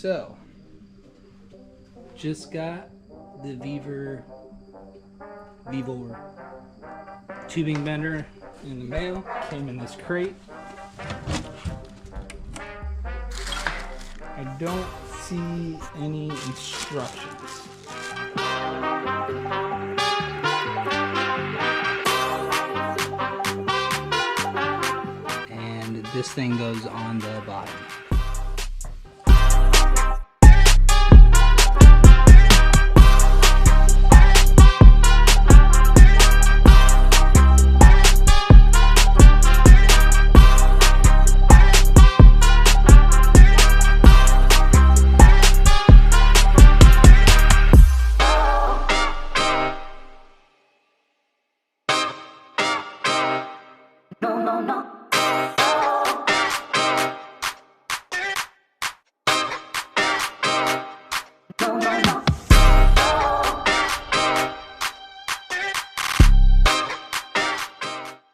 So, just got the Vevor tubing bender in the mail. Came in this crate. I don't see any instructions. And this thing goes on the bottom.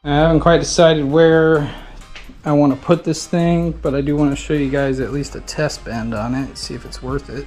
I haven't quite decided where I want to put this thing, but I do want to show you guys at least a test bend on it, see if it's worth it.